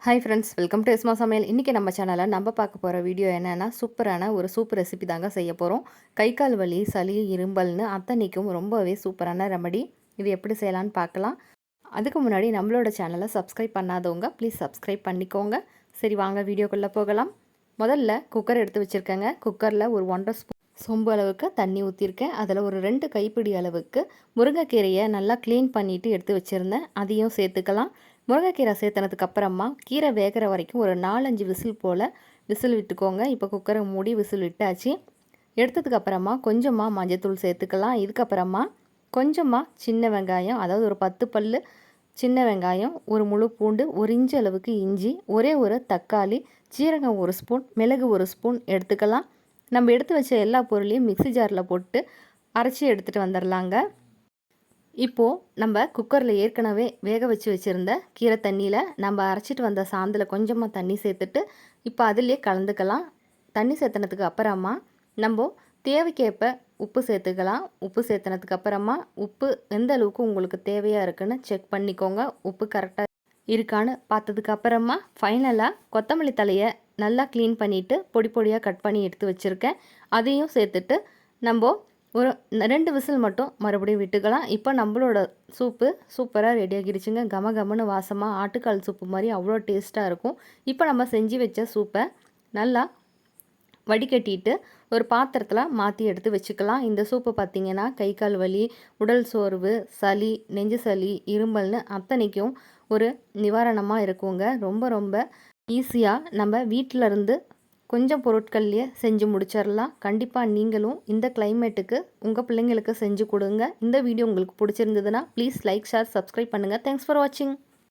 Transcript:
Hi friends, welcome to எஸ்மா சமையல். இன்றைக்கி நம்ம சேனலில் நம்ம பார்க்க போகிற வீடியோ என்னென்னா சூப்பரான ஒரு சூப் ரெசிபி தாங்க செய்ய போகிறோம். கை கால் வலி, சளி, இரும்பல்னு அத்தனைக்கும் ரொம்பவே சூப்பரான ரெமடி. இது எப்படி செய்யலான்னு பார்க்கலாம். அதுக்கு முன்னாடி நம்மளோட சேனலை சப்ஸ்கிரைப் பண்ணாதவங்க ப்ளீஸ் சப்ஸ்கிரைப் பண்ணிக்கோங்க. சரி வாங்க வீடியோக்குள்ளே போகலாம். முதல்ல குக்கர் எடுத்து வச்சுருக்கேங்க. குக்கரில் ஒரு 1.5 ஸ்பூன் சொம்பு அளவுக்கு தண்ணி ஊற்றிருக்கேன். அதில் ஒரு 2 கைப்பிடி அளவுக்கு முருங்கைக்கீரையை நல்லா க்ளீன் பண்ணிவிட்டு எடுத்து வச்சுருந்தேன். அதையும் சேர்த்துக்கலாம். முருங்கைக்கீரை சேர்த்தனதுக்கு அப்புறமா கீரை வேகிற வரைக்கும் ஒரு 4-5 விசில் போல் விசில் விட்டுக்கோங்க. இப்போ குக்கரை மூடி விசில் விட்டாச்சு. எடுத்ததுக்கப்புறமா கொஞ்சமாக மஞ்சத்தூள் சேர்த்துக்கலாம். இதுக்கப்புறமா கொஞ்சமாக சின்ன வெங்காயம், அதாவது ஒரு 10 பல் சின்ன வெங்காயம், ஒரு முழு பூண்டு, 1 இன்ச்சு அளவுக்கு இஞ்சி, ஒரே ஒரு தக்காளி, சீரகம் 1 ஸ்பூன், மிளகு 1 ஸ்பூன் எடுத்துக்கலாம். நம்ம எடுத்து வச்ச எல்லா பொருளையும் மிக்ஸி ஜாரில் போட்டு அரைச்சி எடுத்துகிட்டு வந்துடலாங்க. இப்போது நம்ம குக்கரில் ஏற்கனவே வேக வச்சு வச்சுருந்த கீரை தண்ணியில் நம்ம அரைச்சிட்டு வந்த சாந்தில் கொஞ்சமாக தண்ணி சேர்த்துட்டு இப்போ அதிலே கலந்துக்கலாம். தண்ணி சேர்த்துனதுக்கு அப்புறமா நம்ம தேவைக்கேற்ப உப்பு சேர்த்துக்கலாம். உப்பு சேர்த்துனதுக்கு அப்புறமா உப்பு எந்த அளவுக்கு உங்களுக்கு தேவையாக இருக்குன்னு செக் பண்ணிக்கோங்க. உப்பு கரெக்டாக இருக்கான்னு பார்த்ததுக்கு அப்புறமா ஃபைனலாக கொத்தமல்லி தலையை நல்லா க்ளீன் பண்ணிவிட்டு பொடி பொடியாக கட் பண்ணி எடுத்து வச்சுருக்கேன். அதையும் சேர்த்துட்டு நம்ம ஒரு 2 விசில் மட்டும் மறுபடியும் விட்டுக்கலாம். இப்போ நம்மளோட சூப்பு சூப்பராக ரெடி ஆகிடுச்சுங்க. கம கமன்னு வாசமாக ஆட்டுக்கால் சூப்பு மாதிரி அவ்வளோ டேஸ்ட்டாக இருக்கும். இப்போ நம்ம செஞ்சு வச்ச சூப்பை நல்லா வடிகட்டிட்டு ஒரு பாத்திரத்தில் மாற்றி எடுத்து வச்சுக்கலாம். இந்த சூப்பு பார்த்திங்கன்னா கை கால் வலி, உடல் சோர்வு, சளி, நெஞ்சு சளி, இரும்பல்னு அத்தனைக்கும் ஒரு நிவாரணமாக இருக்குங்க. ரொம்ப ரொம்ப ஈஸியாக நம்ம வீட்டில் இருந்து கொஞ்சம் பொருட்கள்லேயே செஞ்சு முடிச்சிடலாம். கண்டிப்பாக நீங்களும் இந்த கிளைமேட்டுக்கு உங்கள் பிள்ளைங்களுக்கு செஞ்சு கொடுங்க. இந்த வீடியோ உங்களுக்கு பிடிச்சிருந்ததுன்னா ப்ளீஸ் லைக், ஷேர், சப்ஸ்கிரைப் பண்ணுங்கள். தேங்க்ஸ் ஃபார் வாட்சிங்.